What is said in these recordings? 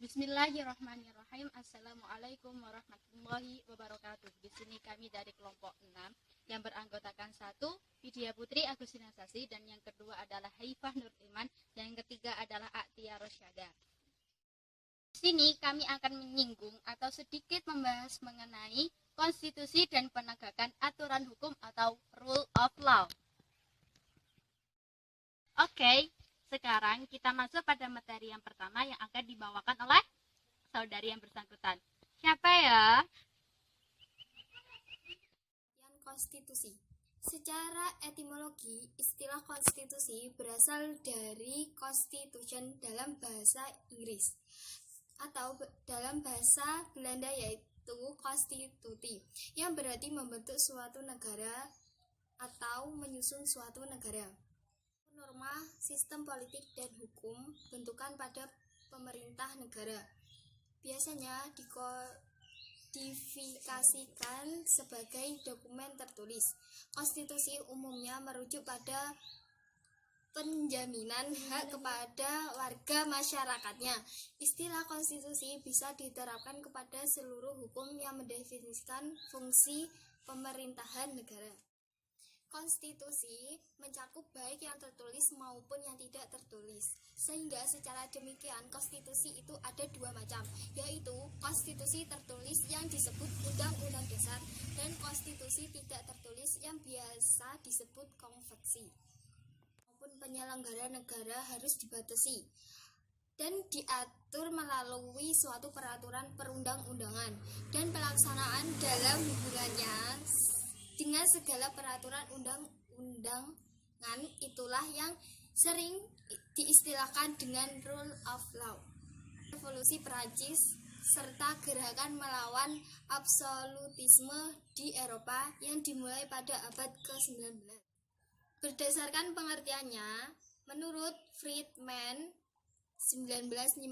Bismillahirrahmanirrahim. Assalamualaikum warahmatullahi wabarakatuh. Di sini kami dari kelompok 6 yang beranggotakan 1 Widya Putri Agustina Sasi, dan yang kedua adalah Haifah Nur Iman, dan yang ketiga adalah Atia Rosyada. Di sini kami akan menyinggung atau sedikit membahas mengenai konstitusi dan penegakan aturan hukum atau rule of law. Oke. Sekarang kita masuk pada materi yang pertama yang akan dibawakan oleh saudari yang bersangkutan. Siapa ya? Yang konstitusi. Secara etimologi, istilah konstitusi berasal dari constitution dalam bahasa Inggris atau dalam bahasa Belanda yaitu constitutie, yang berarti membentuk suatu negara atau menyusun suatu negara. Norma, sistem politik dan hukum bentukan pada pemerintah negara. Biasanya dikodifikasikan sebagai dokumen tertulis. Konstitusi umumnya merujuk pada penjaminan hak kepada warga masyarakatnya. Istilah konstitusi bisa diterapkan kepada seluruh hukum yang mendefinisikan fungsi pemerintahan negara. Konstitusi mencakup baik yang tertulis maupun yang tidak tertulis. Sehingga secara demikian konstitusi itu ada 2 macam, yaitu konstitusi tertulis yang disebut Undang-Undang Dasar dan konstitusi tidak tertulis yang biasa disebut konvensi. Maupun penyelenggara negara harus dibatasi dan diatur melalui suatu peraturan perundang-undangan dan pelaksanaan dalam hubungannya dengan segala peraturan undang-undangan. Itulah yang sering diistilahkan dengan rule of law. Revolusi Perancis serta gerakan melawan absolutisme di Eropa yang dimulai pada abad ke-19. Berdasarkan pengertiannya, menurut Friedman 1959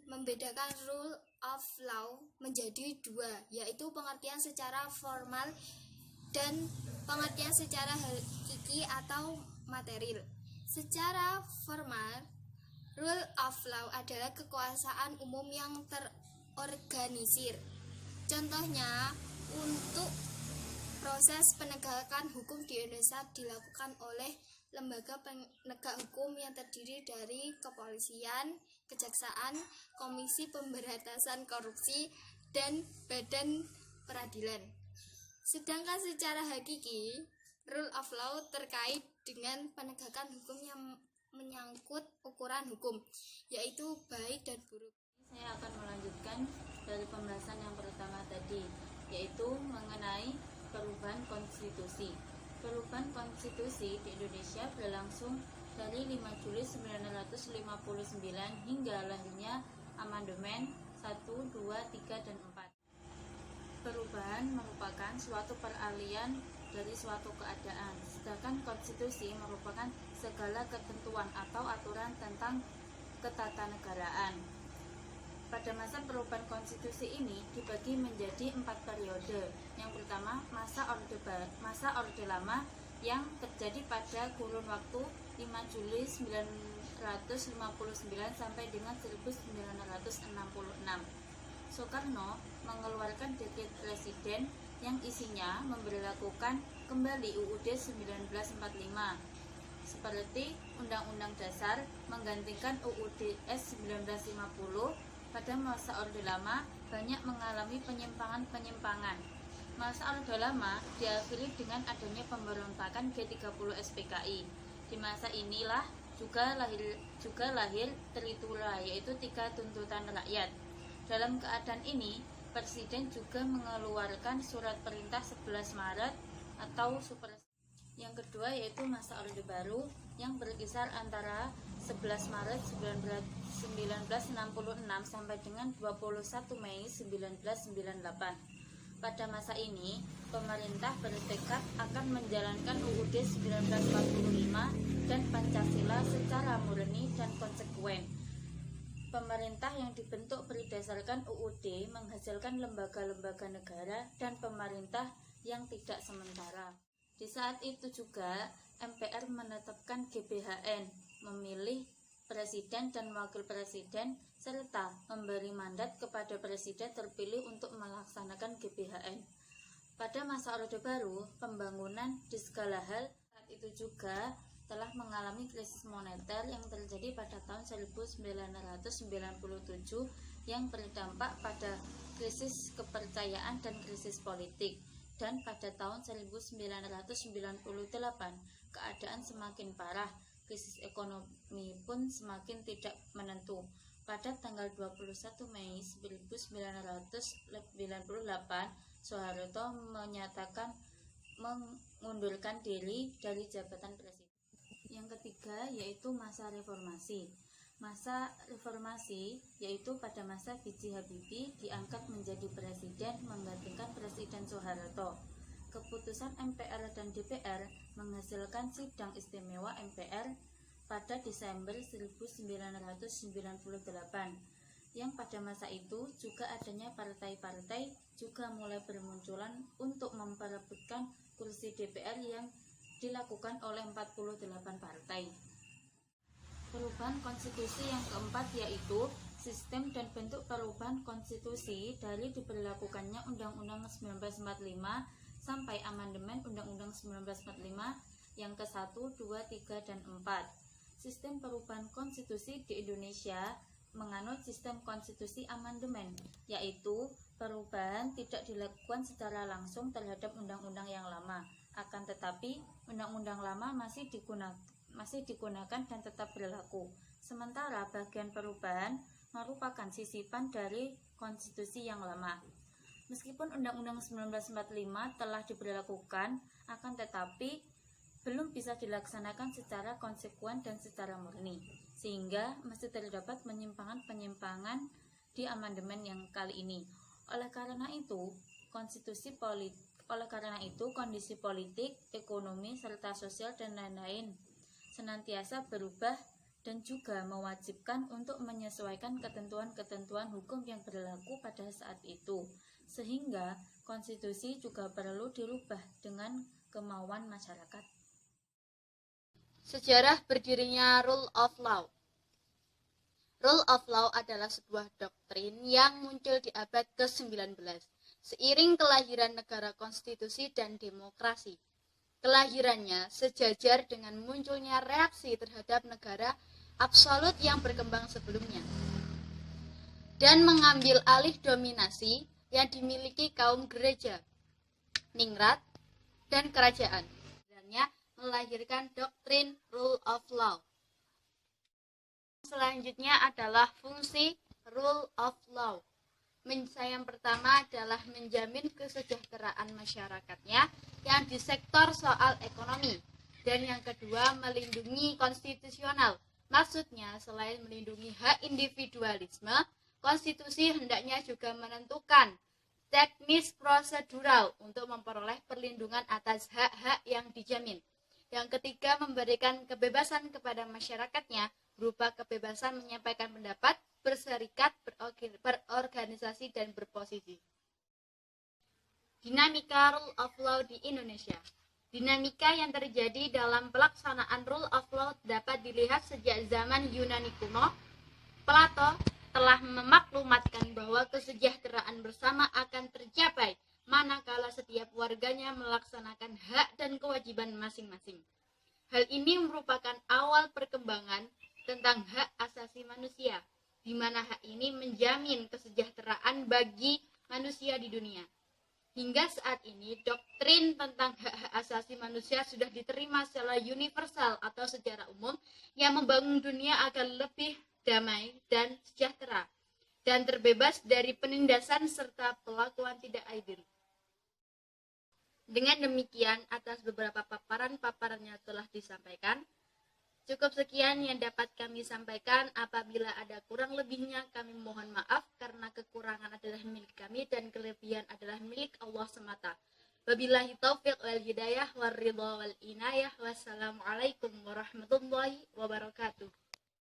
membedakan rule of law menjadi 2, yaitu pengertian secara formal dan pengertian secara hakiki atau material. Secara formal, rule of law adalah kekuasaan umum yang terorganisir. Contohnya, untuk proses penegakan hukum di Indonesia dilakukan oleh lembaga penegak hukum yang terdiri dari kepolisian, kejaksaan, komisi pemberantasan korupsi, dan badan peradilan. Sedangkan secara hakiki, rule of law terkait dengan penegakan hukum yang menyangkut ukuran hukum, yaitu baik dan buruk. Saya akan melanjutkan dari pembahasan yang pertama tadi, yaitu mengenai perubahan konstitusi. Perubahan konstitusi di Indonesia berlangsung dari 5 Juli 1959 hingga lahirnya amandemen 1, 2, 3, dan 4. Perubahan merupakan suatu peralihan dari suatu keadaan, sedangkan konstitusi merupakan segala ketentuan atau aturan tentang ketatanegaraan. Pada masa perubahan konstitusi ini dibagi menjadi 4 periode. Yang pertama, masa Orde Lama yang terjadi pada kurun waktu 5 Juli 1959 sampai dengan 1966. Soekarno mengeluarkan dekret presiden yang isinya memberlakukan kembali UUD 1945 seperti Undang-Undang Dasar menggantikan UUD S 1950. Pada masa Orde Lama banyak mengalami penyimpangan. Masa Orde Lama diakhiri dengan adanya pemberontakan G30 SPKI. Di masa inilah juga lahir Tritura, yaitu 3 tuntutan rakyat. Dalam keadaan ini, Presiden juga mengeluarkan surat perintah 11 Maret atau Super. Yang kedua yaitu masa Orde Baru yang berkisar antara 11 Maret 1966 sampai dengan 21 Mei 1998. Pada masa ini, pemerintah bertekad akan menjalankan UUD 1945 dan Pancasila secara murni dan konsekuen. Pemerintah yang dibentuk berdasarkan UUD menghasilkan lembaga-lembaga negara dan pemerintah yang tidak sementara. Di saat itu juga MPR menetapkan GBHN, memilih presiden dan wakil presiden, serta memberi mandat kepada presiden terpilih untuk melaksanakan GBHN. Pada masa Orde Baru, pembangunan di segala hal saat itu juga telah mengalami krisis moneter yang terjadi pada tahun 1997 yang berdampak pada krisis kepercayaan dan krisis politik. Dan pada tahun 1998, keadaan semakin parah, krisis ekonomi pun semakin tidak menentu. Pada tanggal 21 Mei 1998, Soeharto menyatakan mengundurkan diri dari jabatan presiden. Yang ketiga yaitu masa reformasi. Masa reformasi yaitu pada masa B.J. Habibie diangkat menjadi presiden menggantikan Presiden Soeharto. Keputusan MPR dan DPR menghasilkan sidang istimewa MPR pada Desember 1998, yang pada masa itu juga adanya partai-partai juga mulai bermunculan untuk memperebutkan kursi DPR yang dilakukan oleh 48 partai. Perubahan konstitusi yang keempat yaitu sistem dan bentuk perubahan konstitusi dari diberlakukannya Undang-Undang 1945 sampai amandemen Undang-Undang 1945 yang ke-1, 2, 3, dan 4. Sistem perubahan konstitusi di Indonesia menganut sistem konstitusi amandemen, yaitu perubahan tidak dilakukan secara langsung terhadap undang-undang yang lama, akan tetapi undang-undang lama masih digunakan dan tetap berlaku. Sementara bagian perubahan merupakan sisipan dari konstitusi yang lama. Meskipun Undang-Undang 1945 telah diberlakukan, akan tetapi belum bisa dilaksanakan secara konsekuen dan secara murni, sehingga masih terdapat penyimpangan-penyimpangan di amandemen yang kali ini. Oleh karena itu, kondisi politik, ekonomi, serta sosial dan lain-lain senantiasa berubah dan juga mewajibkan untuk menyesuaikan ketentuan-ketentuan hukum yang berlaku pada saat itu, sehingga konstitusi juga perlu dirubah dengan kemauan masyarakat. Sejarah berdirinya Rule of Law. Rule of Law adalah sebuah doktrin yang muncul di abad ke-19, seiring kelahiran negara konstitusi dan demokrasi. Kelahirannya sejajar dengan munculnya reaksi terhadap negara absolut yang berkembang sebelumnya, dan mengambil alih dominasi yang dimiliki kaum gereja, ningrat, dan kerajaan. Dan melahirkan doktrin Rule of Law. Selanjutnya adalah fungsi Rule of Law. Yang pertama adalah menjamin kesejahteraan masyarakatnya yang di sektor soal ekonomi. Dan yang kedua, melindungi konstitusional. Maksudnya, selain melindungi hak individualisme, konstitusi hendaknya juga menentukan teknis prosedural untuk memperoleh perlindungan atas hak-hak yang dijamin. Yang ketiga, memberikan kebebasan kepada masyarakatnya berupa kebebasan menyampaikan pendapat, berserikat, berorganisasi, dan berposisi. Dinamika Rule of Law di Indonesia. Dinamika yang terjadi dalam pelaksanaan Rule of Law dapat dilihat sejak zaman Yunani kuno. Plato telah memaklumatkan bahwa kesejahteraan bersama akan tercapai manakala setiap warganya melaksanakan hak dan kewajiban masing-masing. Hal ini merupakan awal perkembangan tentang hak asasi manusia, di mana hak ini menjamin kesejahteraan bagi manusia di dunia. Hingga saat ini, doktrin tentang hak-hak asasi manusia sudah diterima secara universal atau secara umum yang membangun dunia agar lebih damai dan sejahtera, dan terbebas dari penindasan serta perlakuan tidak adil. Dengan demikian, atas beberapa paparan-paparan yang telah disampaikan, cukup sekian yang dapat kami sampaikan. Apabila ada kurang lebihnya, kami mohon maaf karena kekurangan adalah milik kami dan kelebihan adalah milik Allah semata. Wabillahi taufiq wal hidayah wal ridha wal inayah. Wassalamualaikum warahmatullahi wabarakatuh.